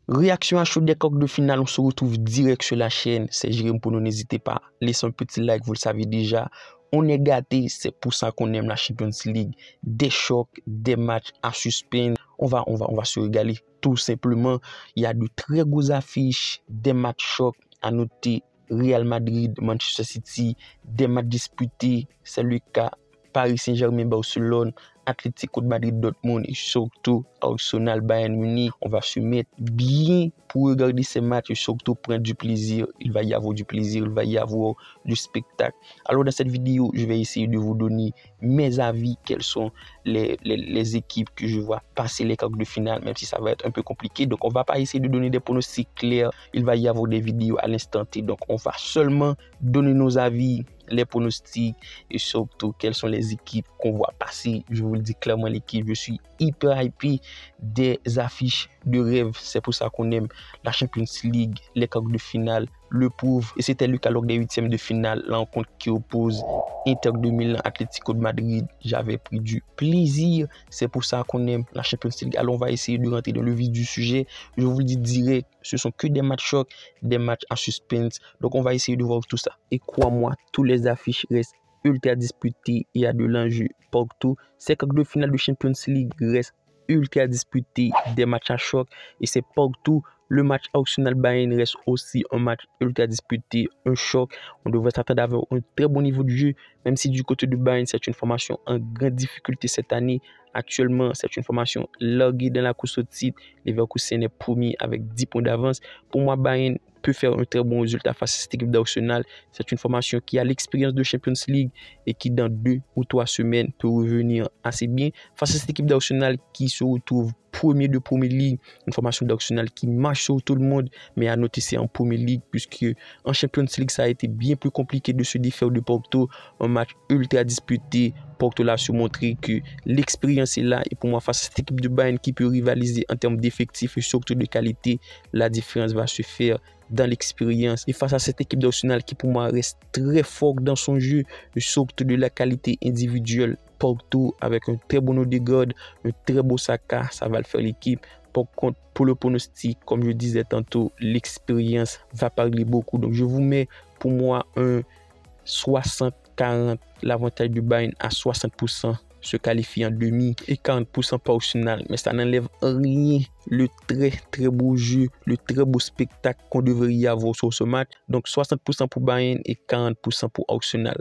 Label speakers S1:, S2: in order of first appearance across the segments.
S1: Réaction à chaud des quarts de finale, on se retrouve direct sur la chaîne. C'est Jérôme Pono, n'hésitez pas, laissez un petit like, vous le savez déjà. On est gâté, c'est pour ça qu'on aime la Champions League. Des chocs, des matchs à suspense. On va se régaler tout simplement. Il y a de très grosses affiches, des matchs chocs à noter. Real Madrid, Manchester City, des matchs disputés. C'est le cas Paris Saint-Germain, Barcelone, Atlético de Madrid, Dortmund et surtout Arsenal, Bayern Munich. On va se mettre bien pour regarder ces matchs et surtout prendre du plaisir. Il va y avoir du plaisir, il va y avoir du spectacle. Alors dans cette vidéo, je vais essayer de vous donner mes avis, quelles sont les équipes que je vois passer les quarts de finale, même si ça va être un peu compliqué. Donc on va pas essayer de donner des pronostics clairs. Il va y avoir des vidéos à l'instant T. Donc on va seulement donner nos avis, les pronostics et surtout quelles sont les équipes qu'on voit passer. Je vous le dis clairement, l'équipe, je suis hyper hypé, des affiches de rêve. C'est pour ça qu'on aime la Champions League, les quarts de finale, le prouve. Et c'était le cas lors des huitièmes de finale, la rencontre qui oppose Inter de Milan, Atlético de Madrid. J'avais pris du plaisir. C'est pour ça qu'on aime la Champions League. Alors on va essayer de rentrer dans le vif du sujet. Je vous le dis direct, ce sont que des matchs chocs, des matchs à suspense. Donc on va essayer de voir tout ça. Et crois-moi, tous les affiches restent ultra disputées. Il y a de l'enjeu partout. Ces quarts de finale de Champions League restent ultra disputés, des matchs à choc et c'est partout. Le match Arsenal-Bayern reste aussi un match ultra disputé, un choc. On devrait s'attendre à avoir un très bon niveau de jeu, même si du côté du Bayern, c'est une formation en grande difficulté cette année. Actuellement, c'est une formation larguée dans la course au titre. Leverkusen est premier avec 10 points d'avance. Pour moi, Bayern peut faire un très bon résultat face à cette équipe d'Arsenal. C'est une formation qui a l'expérience de Champions League et qui, dans 2 ou 3 semaines, peut revenir assez bien face à cette équipe d'Arsenal qui se retrouve premier de Premier League, une formation d'Arsenal qui marche sur tout le monde, mais à noter c'est en Premier League, puisque en Champions League, ça a été bien plus compliqué de se défaire de Porto, un match ultra disputé. Porto l'a su montrer que l'expérience est là, et pour moi, face à cette équipe de Bayern qui peut rivaliser en termes d'effectifs et surtout de qualité, la différence va se faire dans l'expérience. Et face à cette équipe d'Arsenal qui pour moi reste très fort dans son jeu, et surtout de la qualité individuelle, Porto avec un très bon Odegaard, un très beau Saka, ça va le faire l'équipe. Par contre, pour le pronostic, comme je disais tantôt, l'expérience va parler beaucoup. Donc je vous mets pour moi un 60-40, l'avantage du Bayern à 60%. Se qualifie en demi et 40% pour Arsenal. Mais ça n'enlève rien le très beau jeu, le très beau spectacle qu'on devrait y avoir sur ce match. Donc 60% pour Bayern et 40% pour Arsenal.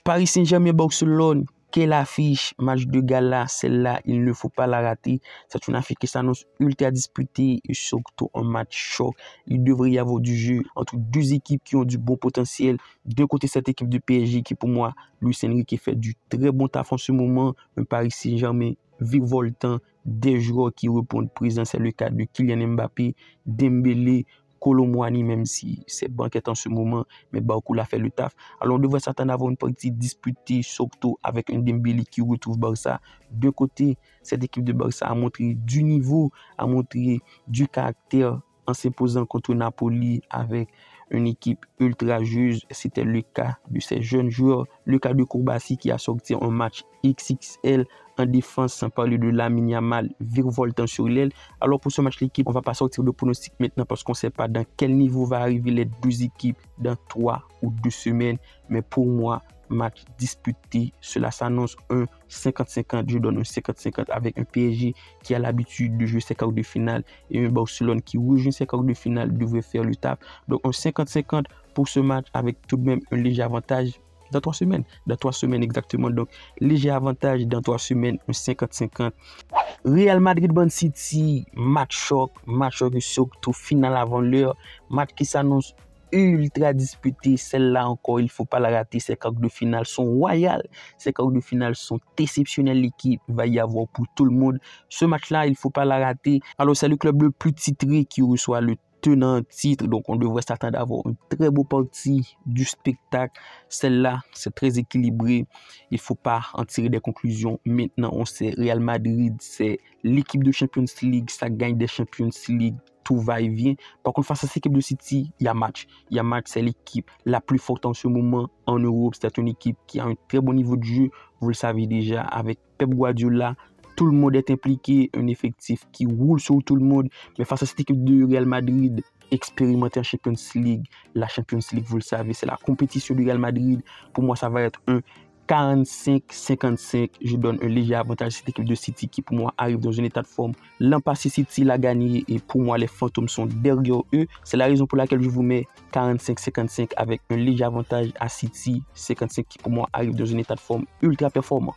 S1: Paris Saint-Germain, Barcelone. Quelle affiche, match de gala, celle-là, il ne faut pas la rater. C'est une affiche qui s'annonce ultra disputée et surtout un match choc. Il devrait y avoir du jeu entre deux équipes qui ont du bon potentiel. D'un côté, cette équipe de PSG qui, pour moi, Luis Enrique fait du très bon taf en ce moment. Un Paris Saint-Germain virevoltant, des joueurs qui répondent présents. C'est le cas de Kylian Mbappé, Dembélé, Kolo Muani, même si c'est banquette en ce moment, mais Barcola l'a fait le taf. Alors on devrait s'attendre à avoir une partie disputée, surtout avec un Dembélé qui retrouve Barça. De côté, cette équipe de Barça a montré du niveau, a montré du caractère en s'imposant contre Napoli avec une équipe ultra juste. C'était le cas de ces jeunes joueurs. Le cas de Kourbassi qui a sorti un match XXL en défense, sans parler de Lamine Yamal virevoltant sur l'aile. Alors pour ce match, l'équipe, on ne va pas sortir de pronostic maintenant parce qu'on ne sait pas dans quel niveau va arriver les deux équipes dans 3 ou 2 semaines. Mais pour moi, match disputé, cela s'annonce un 50-50, je donne un 50-50 avec un PSG qui a l'habitude de jouer ses quarts de finale et un Barcelone qui rejoint ses quarts de finale devrait faire le taf. Donc un 50-50 pour ce match avec tout de même un léger avantage dans 3 semaines. Dans 3 semaines exactement. Donc léger avantage dans 3 semaines, un 50-50. Real Madrid, Man City, match choc et surtout finale avant l'heure. Match qui s'annonce ultra disputé, celle-là encore, il ne faut pas la rater. Ces quarts de finale sont royales, ces quarts de finale sont exceptionnels. L'équipe va y avoir pour tout le monde. Ce match-là, il ne faut pas la rater. Alors, c'est le club le plus titré qui reçoit le tenant titre, donc on devrait s'attendre à avoir une très beau partie du spectacle. Celle-là, c'est très équilibré. Il ne faut pas en tirer des conclusions. Maintenant, on sait, Real Madrid, c'est l'équipe de Champions League, ça gagne des Champions League. Tout va et vient. Par contre, face à cette équipe de City, il y a match. Il y a match, c'est l'équipe la plus forte en ce moment en Europe. C'est une équipe qui a un très bon niveau de jeu. Vous le savez déjà, avec Pep Guardiola, tout le monde est impliqué, un effectif qui roule sur tout le monde. Mais face à cette équipe de Real Madrid, expérimenté en Champions League, la Champions League, vous le savez, c'est la compétition du Real Madrid. Pour moi, ça va être un 45-55, je donne un léger avantage à cette équipe de City qui pour moi arrive dans un état de forme. L'an passé, City l'a gagné et pour moi, les fantômes sont derrière eux. C'est la raison pour laquelle je vous mets 45-55 avec un léger avantage à City 55 qui pour moi arrive dans un état de forme ultra performant.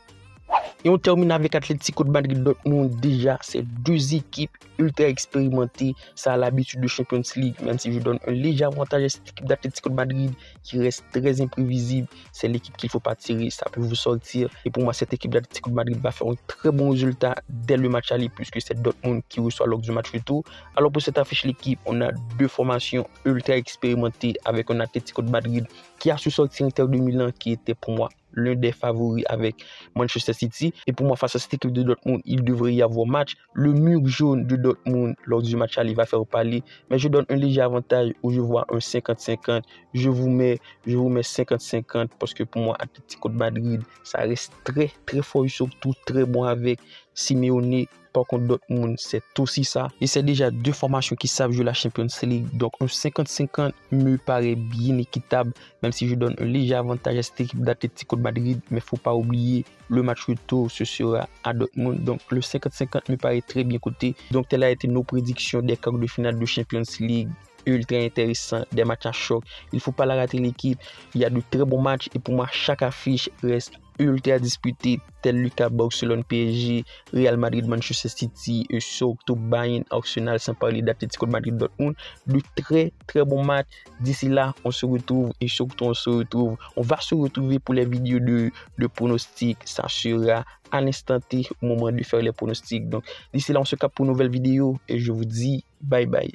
S1: Et on termine avec Atlético de Madrid Dortmund. Déjà, c'est deux équipes ultra expérimentées. Ça a l'habitude de Champions League, même si je donne un léger avantage à cette équipe d'Atlético de Madrid qui reste très imprévisible. C'est l'équipe qu'il ne faut pas tirer, ça peut vous sortir. Et pour moi, cette équipe d'Atlético de Madrid va faire un très bon résultat dès le match aller, puisque c'est Dortmund qui reçoit lors du match retour. Alors pour cette affiche, l'équipe, on a deux formations ultra expérimentées avec un Atlético de Madrid qui a su sortir Inter de Milan, qui était pour moi l'un des favoris avec Manchester City. Et pour moi, face à cette équipe de Dortmund, il devrait y avoir match. Le mur jaune de Dortmund lors du match aller va faire parler. Mais je donne un léger avantage où je vois un 50-50. Je vous mets 50-50 parce que pour moi, Atlético de Madrid, ça reste très, très fort, surtout très bon avec Simeone. Par contre, Dortmund, c'est aussi ça. Et c'est déjà deux formations qui savent jouer la Champions League. Donc, un 50-50 me paraît bien équitable, même si je donne un léger avantage à cette équipe d'Atlético de Madrid. Mais il ne faut pas oublier, le match retour, ce sera à Dortmund. Donc, le 50-50 me paraît très bien coté. Donc, telle a été nos prédictions des quarts de finale de Champions League. Ultra intéressant, des matchs à choc. Il ne faut pas la rater l'équipe. Il y a de très bons matchs et pour moi, chaque affiche reste ultra disputée, tel Lucas Barcelone PSG, Real Madrid Manchester City et surtout Bayern Arsenal, sans parler d'Atlético de Madrid Dortmund. De très très bons matchs. D'ici là, on se retrouve et surtout on va se retrouver pour les vidéos de pronostics. Ça sera à l'instant T au moment de faire les pronostics. Donc d'ici là, on se capte pour une nouvelle vidéo et je vous dis bye bye.